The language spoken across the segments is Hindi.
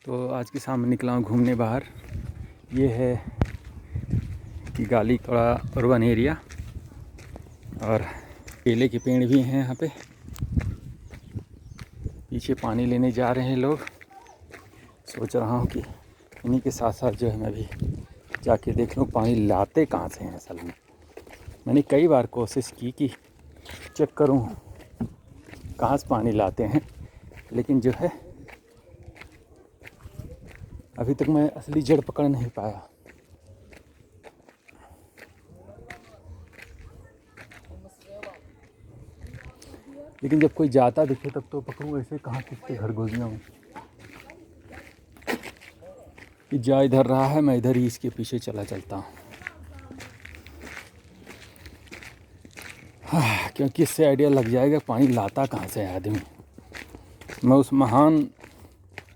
तो आज के शाम निकला हूँ घूमने बाहर। ये है कि गाली थोड़ा अर्बन एरिया और केले के पेड़ भी हैं यहाँ पे। पीछे पानी लेने जा रहे हैं लोग। सोच रहा हूँ कि इन्हीं के साथ साथ जो है मैं भी जाके देख लूँ पानी लाते कहाँ से हैं। असल में मैंने कई बार कोशिश की कि चेक करूँ कहाँ से पानी लाते हैं, लेकिन जो है अभी तक मैं असली जड़ पकड़ नहीं पाया। लेकिन जब कोई जाता दिखे तब तो पकड़ूँ, ऐसे कहाँ किसके घर घुस जाऊँ कि जा इधर रहा है मैं इधर ही इसके पीछे चलता हूँ। हाँ, क्योंकि इससे आइडिया लग जाएगा पानी लाता कहाँ से है आदमी। मैं उस महान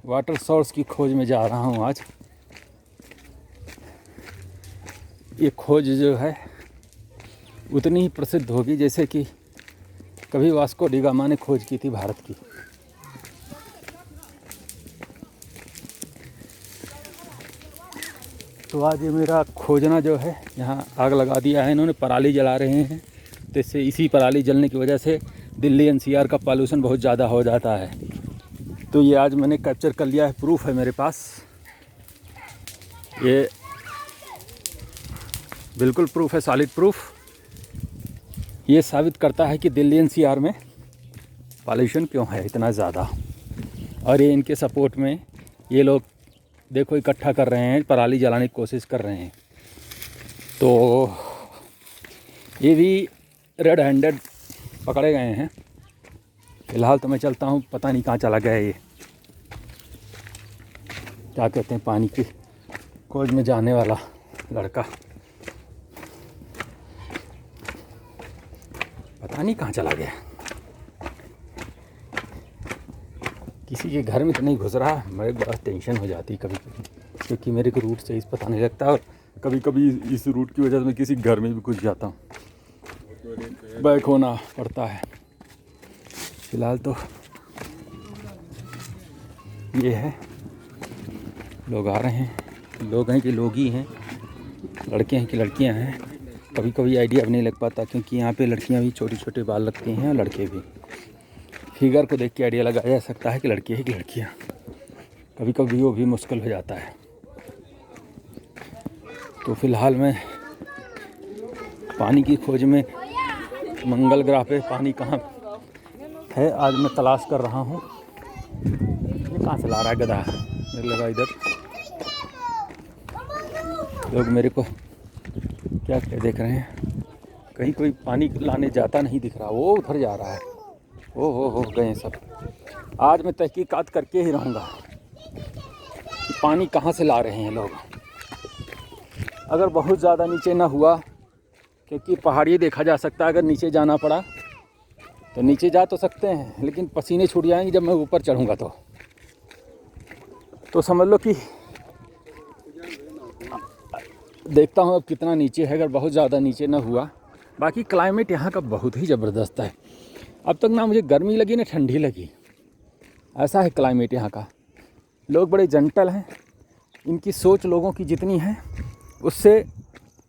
वाटर सोर्स की खोज में जा रहा हूँ आज। ये खोज जो है उतनी ही प्रसिद्ध होगी जैसे कि कभी वास्को डी गामा ने खोज की थी भारत की। तो आज ये मेरा खोजना जो है, यहाँ आग लगा दिया है इन्होंने, पराली जला रहे हैं। तो इससे इसी पराली जलने की वजह से दिल्ली एनसीआर का पॉल्यूशन बहुत ज़्यादा हो जाता है। तो ये आज मैंने कैप्चर कर लिया है, प्रूफ है मेरे पास। ये बिल्कुल प्रूफ है, सॉलिड प्रूफ। ये साबित करता है कि दिल्ली एनसीआर में पॉल्यूशन क्यों है इतना ज़्यादा। और ये इनके सपोर्ट में ये लोग देखो इकट्ठा कर रहे हैं, पराली जलाने की कोशिश कर रहे हैं। तो ये भी रेड हैंडेड पकड़े गए हैं। फ़िलहाल तो मैं चलता हूँ, पता नहीं कहाँ चला गया ये क्या कहते हैं पानी की खोज में जाने वाला लड़का, पता नहीं कहाँ चला गया। किसी के घर में तो नहीं घुस रहा। मेरे बड़ा टेंशन हो जाती है कभी कभी, क्योंकि मेरे को रूट सही से पता नहीं लगता और कभी कभी इस रूट की वजह से मैं किसी घर में भी घुस जाता हूँ, बैक होना पड़ता है। फ़िलहाल तो ये है, लोग आ रहे हैं। लोग हैं कि लोग ही हैं, लड़के हैं कि लड़कियां हैं, कभी कभी आइडिया भी नहीं लग पाता, क्योंकि यहाँ पे लड़कियां भी छोटे छोटे बाल रखती हैं और लड़के भी। फिगर को देख के आइडिया लगाया जा सकता है कि लड़के हैं कि लड़कियाँ। कभी कभी वो भी मुश्किल हो जाता है। तो फ़िलहाल मैं पानी की खोज में मंगल ग्रह पे पानी कहाँ है आज मैं तलाश कर रहा हूँ। ये कहाँ से ला रहा है गधा, मेरे लगा इधर लोग मेरे को क्या क्या देख रहे हैं। कहीं कोई पानी लाने जाता नहीं दिख रहा, वो उधर जा रहा है। ओ हो गए सब। आज मैं तहकीकात करके ही रहूँगा कि पानी कहाँ से ला रहे हैं लोग। अगर बहुत ज़्यादा नीचे ना हुआ, क्योंकि पहाड़ी देखा जा सकता है, अगर नीचे जाना पड़ा तो नीचे जा तो सकते हैं, लेकिन पसीने छूट जाएंगे जब मैं ऊपर चढ़ूँगा। तो समझ लो कि देखता हूँ अब कितना नीचे है, अगर बहुत ज़्यादा नीचे ना हुआ। बाकी क्लाइमेट यहाँ का बहुत ही ज़बरदस्त है। अब तक ना मुझे गर्मी लगी ना ठंडी लगी, ऐसा है क्लाइमेट यहाँ का। लोग बड़े जेंटल हैं। इनकी सोच लोगों की जितनी है उससे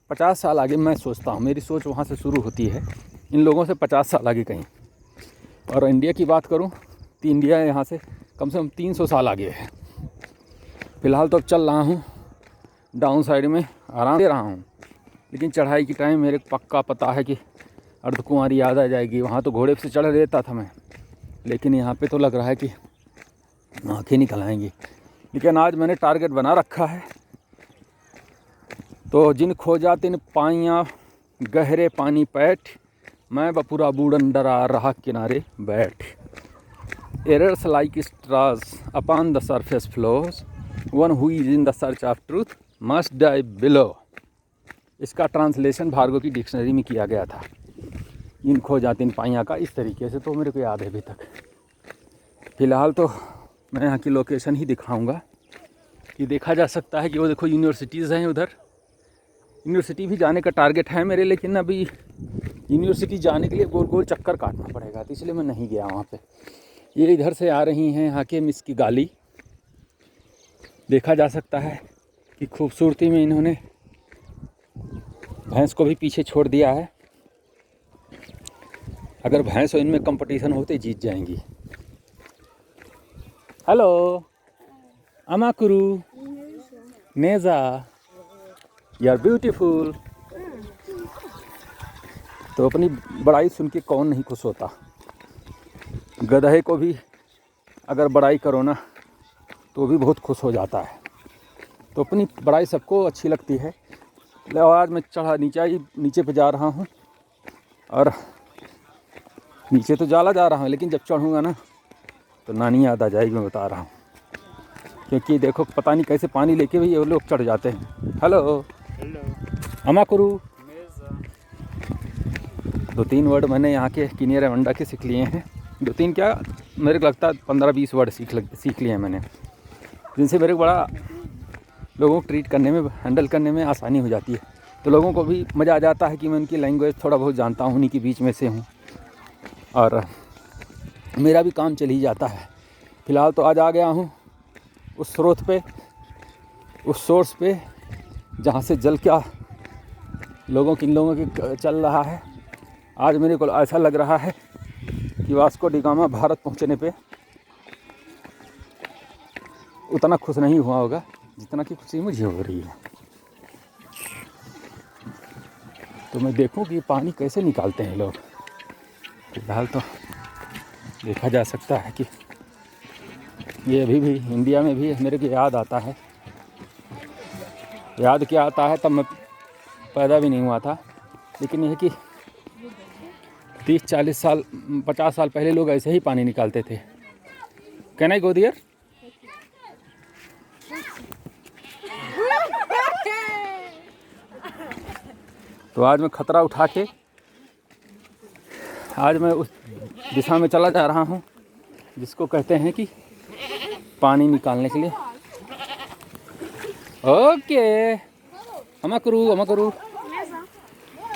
50 साल आगे मैं सोचता हूँ। मेरी सोच वहाँ से शुरू होती है, इन लोगों से 50 साल आगे कहीं। और इंडिया की बात करूँ तो इंडिया यहाँ से कम 300 साल आगे है। फ़िलहाल तो अब चल रहा हूँ डाउन साइड में, आराम दे रहा हूँ। लेकिन चढ़ाई की टाइम मेरे पक्का पता है कि अर्धकुंवारी याद आ जाएगी। वहाँ तो घोड़े से चढ़ लेता था मैं, लेकिन यहाँ पे तो लग रहा है कि आँखें निकल आएंगी। लेकिन आज मैंने टारगेट बना रखा है। तो जिन खोजा तिन पाइयाँ गहरे पानी पैठ, मैं बपूरा बूढ़न डरा रहा किनारे बैठ। Errors like straws upon the surface flows, one who is in the search of truth must die below. इसका ट्रांसलेशन भार्गव की डिक्शनरी में किया गया था, इन खोजा तिन पाइयाँ का, इस तरीके से। तो मेरे को याद है अभी तक। फ़िलहाल तो मैं यहाँ की लोकेशन ही दिखाऊंगा कि देखा जा सकता है कि वो देखो यूनिवर्सिटीज़ हैं उधर। यूनिवर्सिटी भी जाने का टारगेट है मेरे, लेकिन अभी यूनिवर्सिटी जाने के लिए गोल गोल चक्कर काटना पड़ेगा, तो इसलिए मैं नहीं गया वहाँ पे। ये इधर से आ रही हैं यहाँ के मिस की गाली, देखा जा सकता है कि खूबसूरती में इन्होंने भैंस को भी पीछे छोड़ दिया है। अगर भैंस और इनमें कंपटीशन होते जीत जाएंगी। हेलो अमाकुरू नेजा, यू आर ब्यूटीफुल। तो अपनी बड़ाई सुन के कौन नहीं खुश होता। गधे को भी अगर बड़ाई करो ना तो भी बहुत खुश हो जाता है। तो अपनी बड़ाई सबको अच्छी लगती है। आज मैं नीचे पे जा रहा हूँ और नीचे तो जा रहा हूँ, लेकिन जब चढ़ूँगा ना तो नानी याद आ जाएगी, मैं बता रहा हूँ। क्योंकि देखो पता नहीं कैसे पानी लेके भी ये लोग चढ़ जाते हैं। हेलो अमाकुरू। 2-3 वर्ड मैंने यहाँ के किन्नीरामांडा के सीख लिए हैं। 2-3 क्या, मेरे को लगता है 15-20 वर्ड सीख लिए हैं मैंने, जिनसे मेरे को बड़ा लोगों को ट्रीट करने में, हैंडल करने में आसानी हो जाती है। तो लोगों को भी मज़ा आ जाता है कि मैं उनकी लैंग्वेज थोड़ा बहुत जानता हूँ, उन्हीं के बीच में से हूँ और मेरा भी काम चल ही जाता है। फ़िलहाल तो आज आ गया हूँ उस स्रोत पे, उस सोर्स पे जहाँ से जल क्या इन लोगों के चल रहा है। आज मेरे को ऐसा लग रहा है कि वास्को डी गामा भारत पहुँचने पे उतना खुश नहीं हुआ होगा जितना कि खुशी मुझे हो रही है। तो मैं देखूं कि पानी कैसे निकालते हैं लोग। फिलहाल तो देखा जा सकता है कि ये अभी भी इंडिया में भी मेरे को याद आता है। याद क्या आता है, तब मैं पैदा भी नहीं हुआ था, लेकिन यह कि 30-40 साल 50 साल पहले लोग ऐसे ही पानी निकालते थे। Can I go there? तो आज मैं खतरा उठा के आज मैं उस दिशा में चला जा रहा हूँ जिसको कहते हैं कि पानी निकालने के लिए। ओके अमाकुरू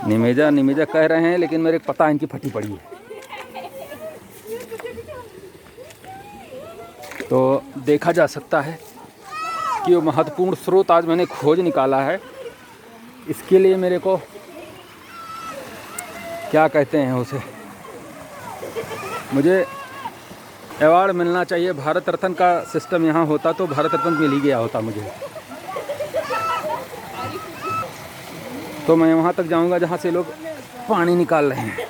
निमेजा कह रहे हैं, लेकिन मेरे को पता है इनकी फटी पड़ी है। तो देखा जा सकता है कि वो महत्वपूर्ण स्रोत आज मैंने खोज निकाला है। इसके लिए मेरे को क्या कहते हैं उसे, मुझे अवार्ड मिलना चाहिए। भारत रत्न का सिस्टम यहाँ होता तो भारत रत्न मिल ही गया होता मुझे। तो मैं वहाँ तक जाऊँगा जहाँ से लोग पानी निकाल रहे हैं।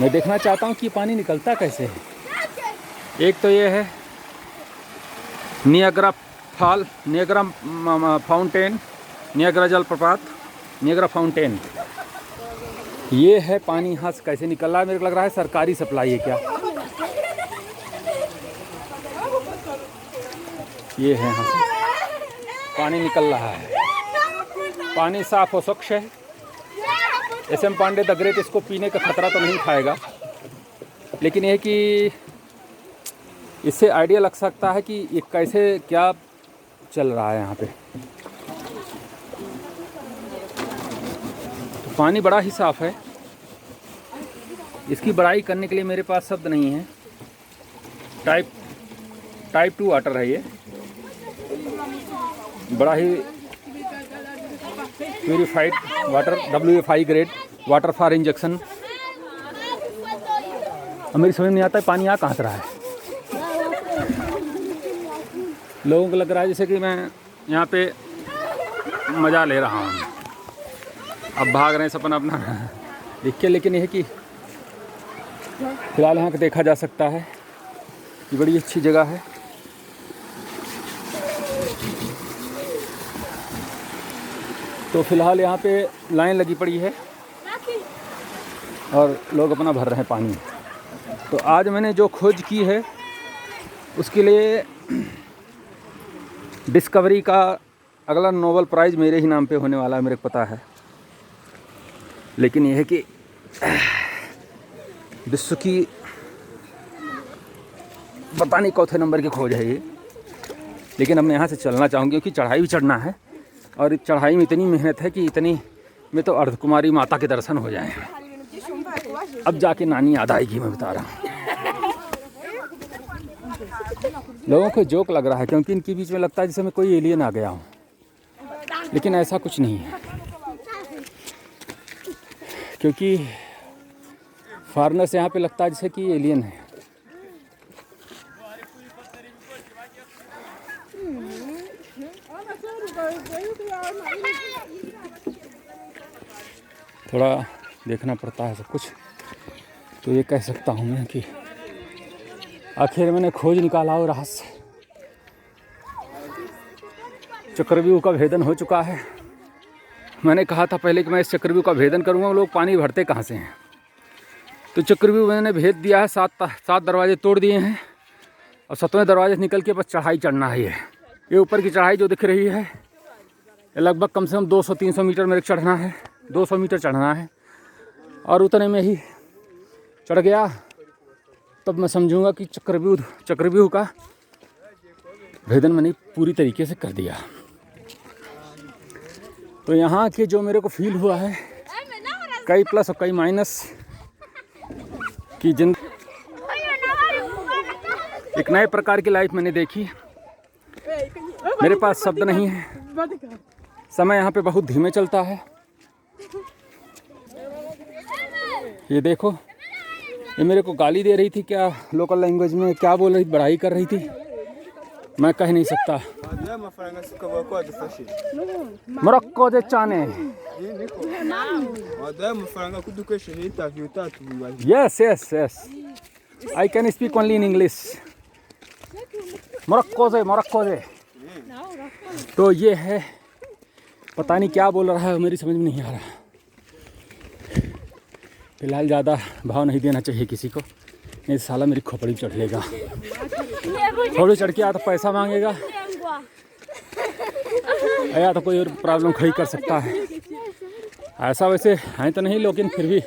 मैं देखना चाहता हूँ कि पानी निकलता कैसे है। एक तो ये है Niagara fall, Niagara fountain, Niagara जलप्रपात, नियाग्रा फाउंटेन। ये है पानी यहाँ से कैसे निकल रहा है। मेरे को लग रहा है सरकारी सप्लाई है क्या। ये है यहाँ से पानी निकल रहा है। पानी साफ और स्वच्छ है। SM पांडे द ग्रेट इसको पीने का खतरा तो नहीं खाएगा, लेकिन यह कि इससे आइडिया लग सकता है कि ये कैसे क्या चल रहा है यहाँ पे। तो पानी बड़ा ही साफ है। इसकी बड़ाई करने के लिए मेरे पास शब्द नहीं है। टाइप 2 वाटर है ये, बड़ा ही purified water, WFI grade water for injection. अब मेरी समझ नहीं आता है पानी यहाँ कहाँ से रहा है। लोगों को लग रहा है जैसे कि मैं यहाँ पे मज़ा ले रहा हूँ। अब भाग रहे हैं सपना अपना देख के, लेकिन यह कि फ़िलहाल यहाँ का देखा जा सकता है कि बड़ी अच्छी जगह है। तो फ़िलहाल यहाँ पे लाइन लगी पड़ी है और लोग अपना भर रहे हैं पानी। तो आज मैंने जो खोज की है उसके लिए डिस्कवरी का अगला नोबेल प्राइज़ मेरे ही नाम पे होने वाला है, मेरे को पता है। लेकिन यह है कि विश्व की पता नहीं चौथे नंबर की खोज है ये। लेकिन अब मैं यहाँ से चलना चाहूँगी क्योंकि चढ़ाई भी चढ़ना है और इस चढ़ाई में इतनी मेहनत है कि इतनी में तो अर्धकुमारी माता के दर्शन हो जाएं। अब जाके नानी याद आएगी, मैं बता रहा हूँ। लोगों को जोक लग रहा है क्योंकि इनके बीच में लगता है जैसे मैं कोई एलियन आ गया हूँ, लेकिन ऐसा कुछ नहीं है क्योंकि फॉरेनर्स यहाँ पे लगता है जैसे कि एलियन है। थोड़ा देखना पड़ता है सब कुछ, तो ये कह सकता हूँ मैं कि आखिर मैंने खोज निकाला और रहस्य चक्रव्यूह का भेदन हो चुका है। मैंने कहा था पहले कि मैं इस चक्रव्यूह का भेदन करूँगा, लोग पानी भरते कहाँ से हैं, तो चक्रव्यूह मैंने भेद दिया है। 7 दरवाजे तोड़ दिए हैं और 7वें दरवाजे निकल के बस चढ़ाई चढ़ना ही है। ये ऊपर की चढ़ाई जो दिख रही है ये लगभग कम से कम 200-300 मीटर मेरे को चढ़ना है, 200 मीटर चढ़ना है और उतने में ही चढ़ गया तब मैं समझूंगा कि चक्रव्यूह का भेदन मैंने पूरी तरीके से कर दिया। तो यहाँ के जो मेरे को फील हुआ है, कई प्लस और कई माइनस की एक नए प्रकार की लाइफ मैंने देखी। मेरे पास शब्द नहीं है, समय यहाँ पे बहुत धीमे चलता है। ये देखो, ये मेरे को गाली दे रही थी, क्या लोकल लैंग्वेज में क्या बोल रही, बड़ाई कर रही थी, मैं कह नहीं सकता। मोरक्को दे चाने yes yes yes I can speak only in English. Morocco से तो ये है, पता नहीं क्या बोल रहा है, मेरी समझ में नहीं आ रहा। फिलहाल ज़्यादा भाव नहीं देना चाहिए किसी को, नहीं साला मेरी खोपड़ी चढ़ लेगा। खोपड़ी चढ़ के या तो पैसा मांगेगा या तो कोई और प्रॉब्लम खड़ी कर सकता है। ऐसा वैसे है तो नहीं, लेकिन फिर भी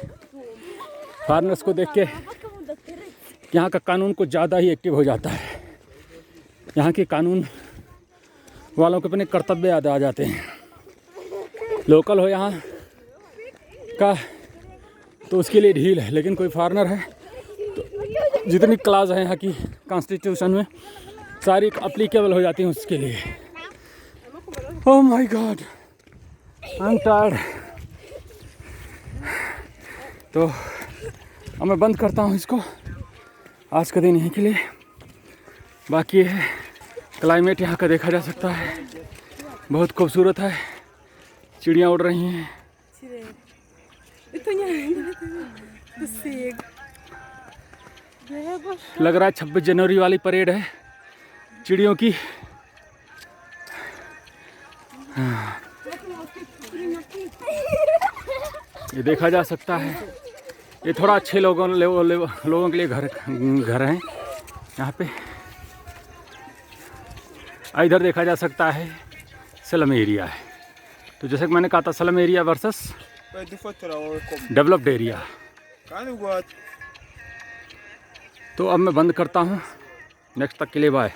फॉरेनर्स को देख के यहाँ का कानून कुछ ज़्यादा ही एक्टिव हो जाता है। यहाँ के कानून वालों के अपने कर्तव्य याद आ जाते हैं। लोकल हो यहाँ का तो उसके लिए ढील है, लेकिन कोई फॉरेनर है तो जितनी क्लास है यहाँ की कॉन्स्टिट्यूशन में सारी अप्लीकेबल हो जाती हैं उसके लिए। Oh my God, I am tired. तो अब मैं बंद करता हूँ इसको आज का दिन यहीं के लिए। बाकी है क्लाइमेट यहाँ का देखा जा सकता है, बहुत खूबसूरत है, चिड़ियाँ उड़ रही हैं। लग रहा है 26 जनवरी वाली परेड है चिड़ियों की। ये देखा जा सकता है, ये थोड़ा अच्छे लोगों के लिए घर हैं यहाँ पे। इधर देखा जा सकता है स्लम एरिया है, तो जैसे कि मैंने कहा था slum area versus developed area. तो अब मैं बंद करता हूँ, नेक्स्ट तक के लिए बाय।